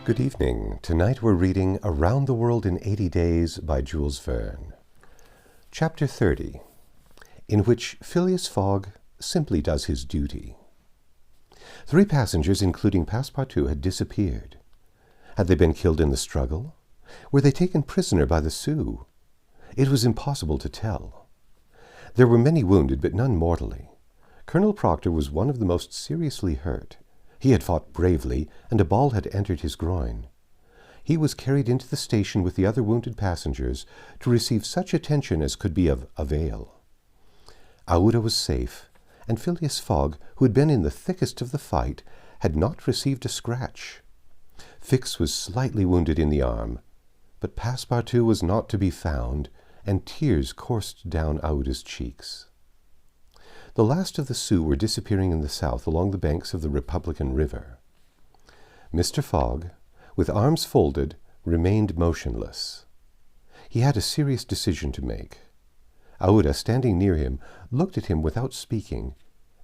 Good evening. Tonight we're reading Around the World in 80 Days by Jules Vern. Chapter 30, in which Phileas Fogg simply does his duty. 3 passengers, including Passepartout, had disappeared. Had they been killed in the struggle? Were they taken prisoner by the Sioux? It was impossible to tell. There were many wounded, but none mortally. Colonel Proctor was one of the most seriously hurt. He had fought bravely, and a ball had entered his groin. He was carried into the station with the other wounded passengers to receive such attention as could be of avail. Aouda was safe, and Phileas Fogg, who had been in the thickest of the fight, had not received a scratch. Fix was slightly wounded in the arm, but Passepartout was not to be found, and tears coursed down Aouda's cheeks. The last of the Sioux were disappearing in the south along the banks of the Republican River. Mr. Fogg, with arms folded, remained motionless. He had a serious decision to make. Aouda, standing near him, looked at him without speaking,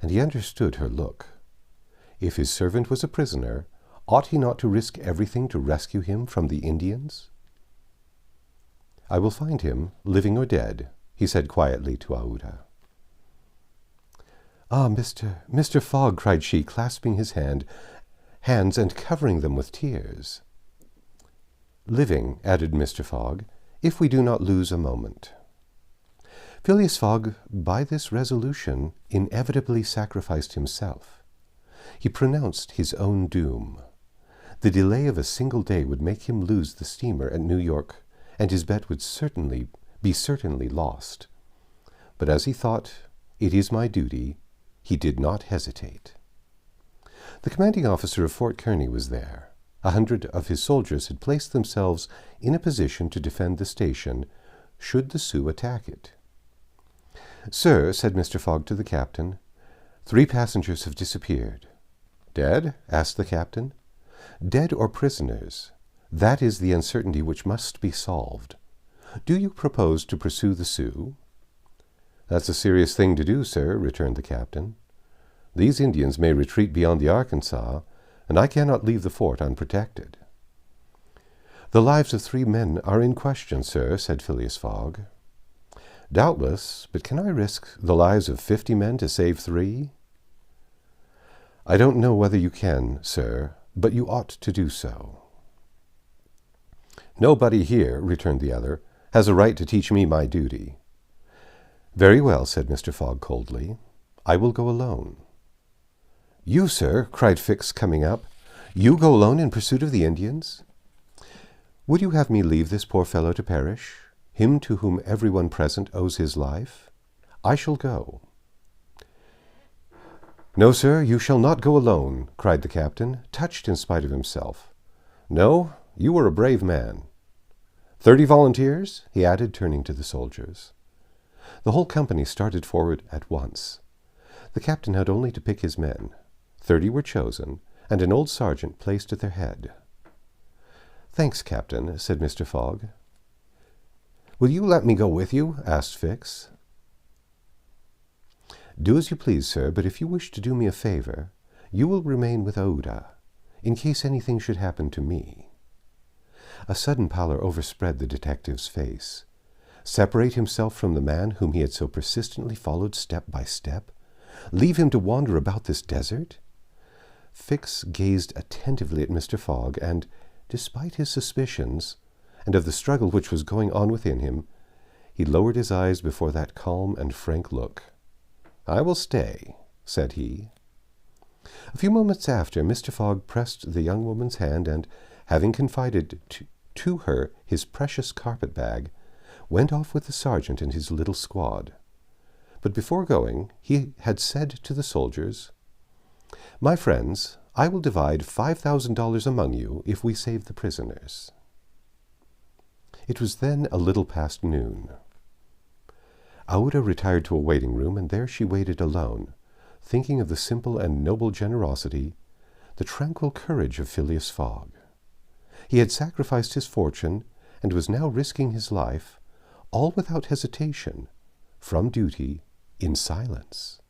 and he understood her look. If his servant was a prisoner, ought he not to risk everything to rescue him from the Indians? "I will find him, living or dead," he said quietly to Aouda. "Ah, Mr. Fogg," cried she, clasping his hands and covering them with tears. "Living," added Mr. Fogg, "if we do not lose a moment." Phileas Fogg, by this resolution, inevitably sacrificed himself. He pronounced his own doom. The delay of a single day would make him lose the steamer at New York, and his bet would be certainly lost. But as he thought, "It is my duty," he did not hesitate. The commanding officer of Fort Kearny was there. 100 of his soldiers had placed themselves in a position to defend the station should the Sioux attack it. "Sir," said Mr. Fogg to the captain, 3 passengers have disappeared." "Dead?" asked the captain. "Dead or prisoners. That is the uncertainty which must be solved. Do you propose to pursue the Sioux?" "That's a serious thing to do, sir," returned the captain. "These Indians may retreat beyond the Arkansas, and I cannot leave the fort unprotected." "The lives of 3 men are in question, sir," said Phileas Fogg. "Doubtless, but can I risk the lives of 50 men to save 3? "I don't know whether you can, sir, but you ought to do so." "Nobody here," returned the other, "has a right to teach me my duty." "Very well," said Mr. Fogg coldly. "I will go alone." "You, sir," cried Fix, coming up. "You go alone in pursuit of the Indians? Would you have me leave this poor fellow to perish, him to whom everyone present owes his life? I shall go." "No, sir, you shall not go alone," cried the captain, touched in spite of himself. "No, you are a brave man. 30 volunteers?" he added, turning to the soldiers. The whole company started forward at once. The captain had only to pick his men. 30 were chosen, and an old sergeant placed at their head. "Thanks, Captain," said Mr. Fogg. "Will you let me go with you?" asked Fix. "Do as you please, sir, but if you wish to do me a favor, you will remain with Aouda, in case anything should happen to me." A sudden pallor overspread the detective's face. Separate himself from the man whom he had so persistently followed step by step? Leave him to wander about this desert? Fix gazed attentively at Mr. Fogg, and, despite his suspicions, and of the struggle which was going on within him, he lowered his eyes before that calm and frank look. "I will stay," said he. A few moments after, Mr. Fogg pressed the young woman's hand, and, having confided to her his precious carpet-bag, went off with the sergeant and his little squad. But before going, he had said to the soldiers, "My friends, I will divide $5,000 among you if we save the prisoners." It was then a little past noon. Aouda retired to a waiting room, and there she waited alone, thinking of the simple and noble generosity, the tranquil courage of Phileas Fogg. He had sacrificed his fortune, and was now risking his life, all without hesitation, from duty, in silence.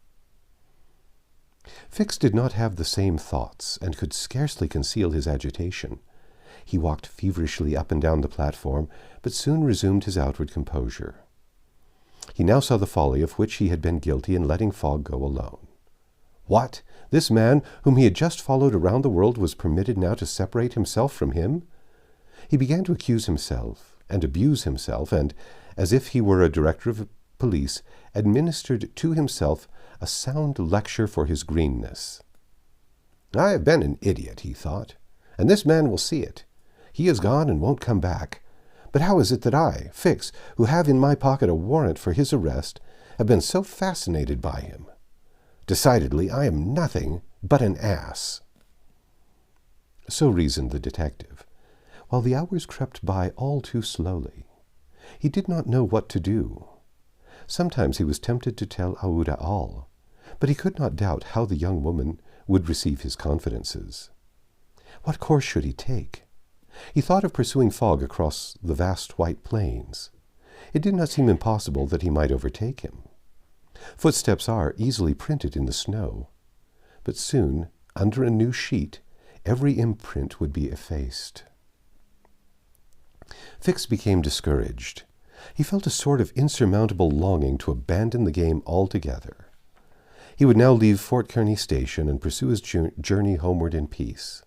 Fix did not have the same thoughts, and could scarcely conceal his agitation. He walked feverishly up and down the platform, but soon resumed his outward composure. He now saw the folly of which he had been guilty in letting Fogg go alone. What? This man, whom he had just followed around the world, was permitted now to separate himself from him? He began to accuse himself and abuse himself, and, as if he were a director of police, administered to himself a sound lecture for his greenness. I have been an idiot, he thought, and this man will see it. He is gone and won't come back. But how is it that I, Fix, who have in my pocket a warrant for his arrest, have been so fascinated by him? Decidedly, I am nothing but an ass. So reasoned the detective, while the hours crept by all too slowly. He did not know what to do. Sometimes he was tempted to tell Aouda all, but he could not doubt how the young woman would receive his confidences. What course should he take? He thought of pursuing Fogg across the vast white plains. It did not seem impossible that he might overtake him. Footsteps are easily printed in the snow, but soon, under a new sheet, every imprint would be effaced. Fix became discouraged. He felt a sort of insurmountable longing to abandon the game altogether. He would now leave Fort Kearny Station and pursue his journey homeward in peace.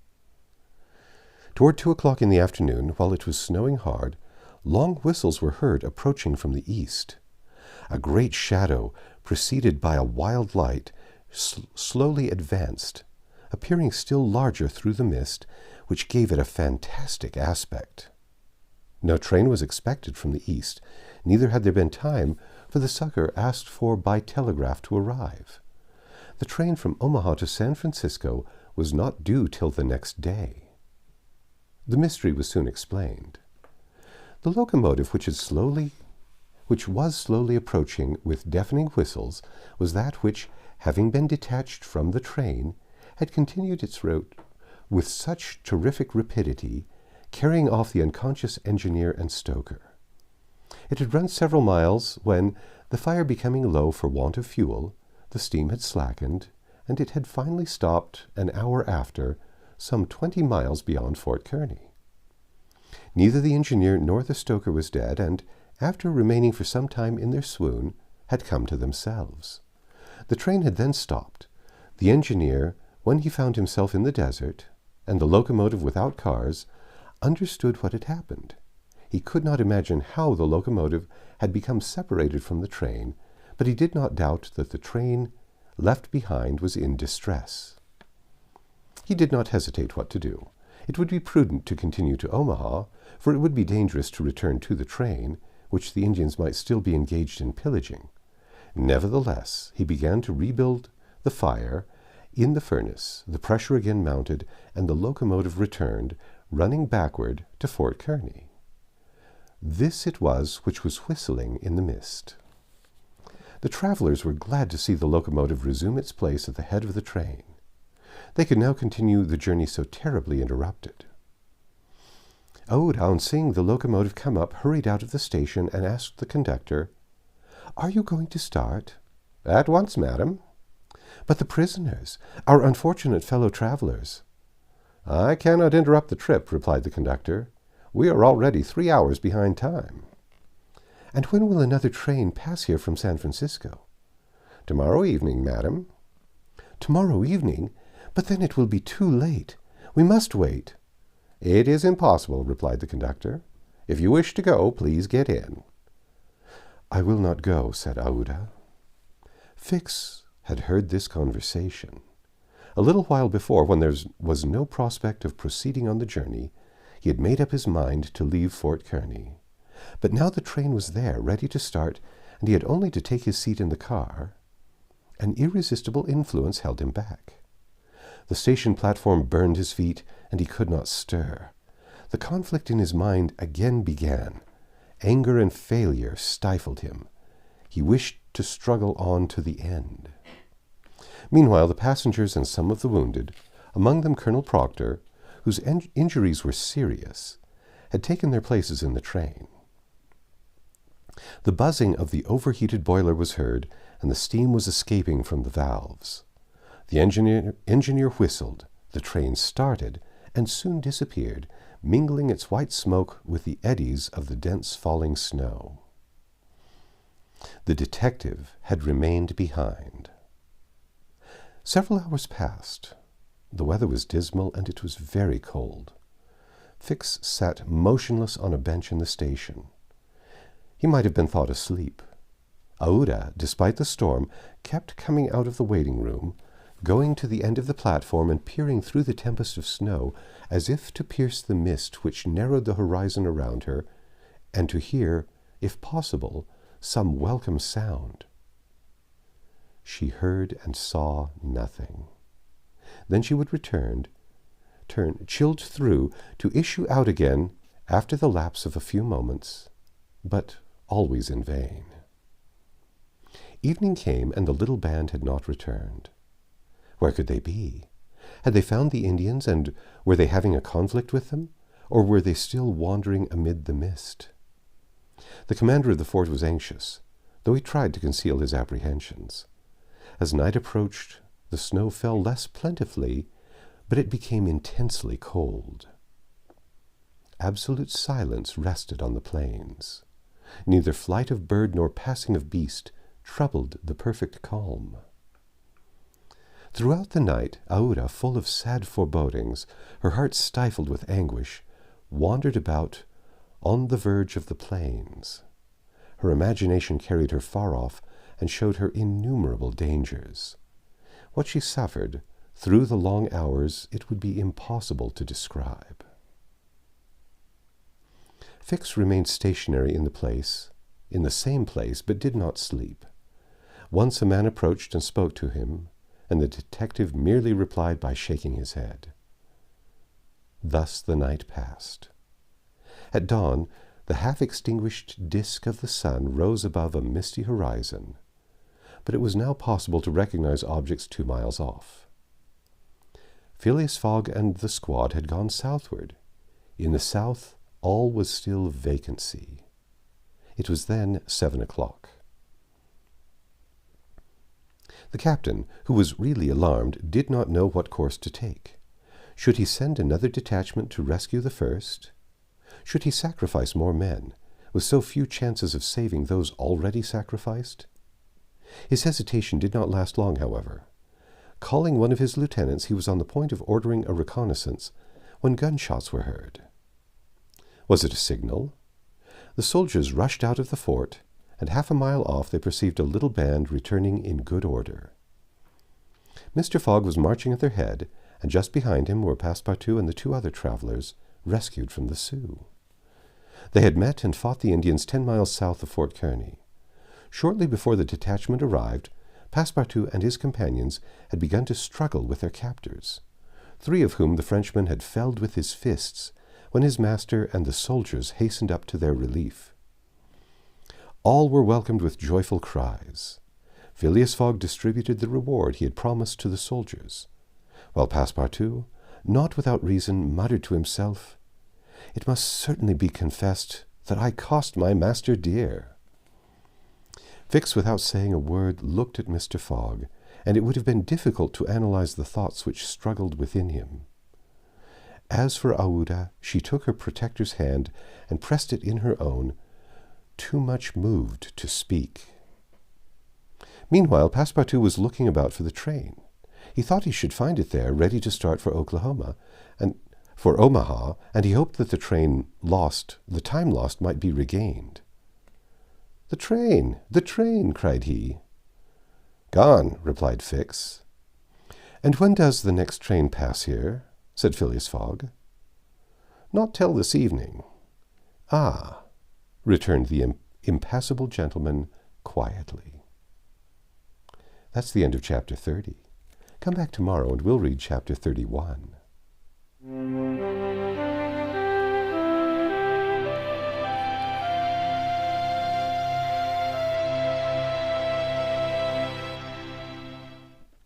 Toward 2 o'clock in the afternoon, while it was snowing hard, long whistles were heard approaching from the east. A great shadow, preceded by a wild light, slowly advanced, appearing still larger through the mist, which gave it a fantastic aspect. No train was expected from the east, neither had there been time for the succor asked for by telegraph to arrive. The train from Omaha to San Francisco was not due till the next day. The mystery was soon explained. The locomotive, which was slowly approaching with deafening whistles, was that which, having been detached from the train, had continued its route with such terrific rapidity, carrying off the unconscious engineer and stoker. It had run several miles when, the fire becoming low for want of fuel, the steam had slackened, and it had finally stopped an hour after, some 20 miles beyond Fort Kearny. Neither the engineer nor the stoker was dead, and, after remaining for some time in their swoon, had come to themselves. The train had then stopped. The engineer, when he found himself in the desert, and the locomotive without cars, understood what had happened. He could not imagine how the locomotive had become separated from the train, but he did not doubt that the train left behind was in distress. He did not hesitate what to do. It would be prudent to continue to Omaha, for it would be dangerous to return to the train, which the Indians might still be engaged in pillaging. Nevertheless, he began to rebuild the fire in the furnace, the pressure again mounted, and the locomotive returned, running backward to Fort Kearny. This it was which was whistling in the mist. The travelers were glad to see the locomotive resume its place at the head of the train. They could now continue the journey so terribly interrupted. Aloud, on seeing the locomotive come up, hurried out of the station and asked the conductor, "Are you going to start?" "At once, madam." "But the prisoners, our unfortunate fellow travelers." "I cannot interrupt the trip," replied the conductor. "We are already 3 hours behind time." "And when will another train pass here from San Francisco?" "Tomorrow evening, madam." "Tomorrow evening? But then it will be too late. We must wait." "It is impossible," replied the conductor. "If you wish to go, please get in." "I will not go," said Aouda. Fix had heard this conversation. A little while before, when there was no prospect of proceeding on the journey, he had made up his mind to leave Fort Kearny. But now the train was there, ready to start, and he had only to take his seat in the car. An irresistible influence held him back. The station platform burned his feet, and he could not stir. The conflict in his mind again began. Anger and failure stifled him. He wished to struggle on to the end. Meanwhile, the passengers and some of the wounded, among them Colonel Proctor, whose injuries were serious, had taken their places in the train. The buzzing of the overheated boiler was heard, and the steam was escaping from the valves. The engineer whistled, the train started, and soon disappeared, mingling its white smoke with the eddies of the dense falling snow. The detective had remained behind. Several hours passed. The weather was dismal, and it was very cold. Fix sat motionless on a bench in the station. He might have been thought asleep. Aouda, despite the storm, kept coming out of the waiting room, going to the end of the platform and peering through the tempest of snow, as if to pierce the mist which narrowed the horizon around her, and to hear, if possible, some welcome sound. She heard and saw nothing. Then she would turn, chilled through, to issue out again after the lapse of a few moments, but always in vain. Evening came, and the little band had not returned. Where could they be? Had they found the Indians, and were they having a conflict with them, or were they still wandering amid the mist? The commander of the fort was anxious, though he tried to conceal his apprehensions. As night approached, the snow fell less plentifully, but it became intensely cold. Absolute silence rested on the plains. Neither flight of bird nor passing of beast troubled the perfect calm. Throughout the night, Aouda, full of sad forebodings, her heart stifled with anguish, wandered about on the verge of the plains. Her imagination carried her far off and showed her innumerable dangers. What she suffered through the long hours it would be impossible to describe. Fix remained stationary in the same place, but did not sleep. Once a man approached and spoke to him, and the detective merely replied by shaking his head. Thus the night passed. At dawn, the half-extinguished disk of the sun rose above a misty horizon, but it was now possible to recognize objects 2 miles off. Phileas Fogg and the squad had gone southward. In the south, all was still vacancy. It was then 7 o'clock. The captain, who was really alarmed, did not know what course to take. Should he send another detachment to rescue the first? Should he sacrifice more men, with so few chances of saving those already sacrificed? His hesitation did not last long, however. Calling one of his lieutenants, he was on the point of ordering a reconnaissance when gunshots were heard. Was it a signal? The soldiers rushed out of the fort, and 1/2 mile off they perceived a little band returning in good order. Mr. Fogg was marching at their head, and just behind him were Passepartout and the 2 other travelers, rescued from the Sioux. They had met and fought the Indians 10 miles south of Fort Kearny. Shortly before the detachment arrived, Passepartout and his companions had begun to struggle with their captors, 3 of whom the Frenchman had felled with his fists, when his master and the soldiers hastened up to their relief. All were welcomed with joyful cries. Phileas Fogg distributed the reward he had promised to the soldiers, while Passepartout, not without reason, muttered to himself, "It must certainly be confessed that I cost my master dear." Fix, without saying a word, looked at Mr. Fogg, and it would have been difficult to analyze the thoughts which struggled within him. As for Aouda, she took her protector's hand and pressed it in her own, too much moved to speak. Meanwhile, Passepartout was looking about for the train. He thought he should find it there, ready to start for Omaha, and he hoped that the time lost might be regained. The train, cried he. Gone, replied Fix. And when does the next train pass here? Said Phileas Fogg. Not till this evening. Ah, returned the impassible gentleman quietly. That's the end of chapter 30. Come back tomorrow and we'll read chapter 31.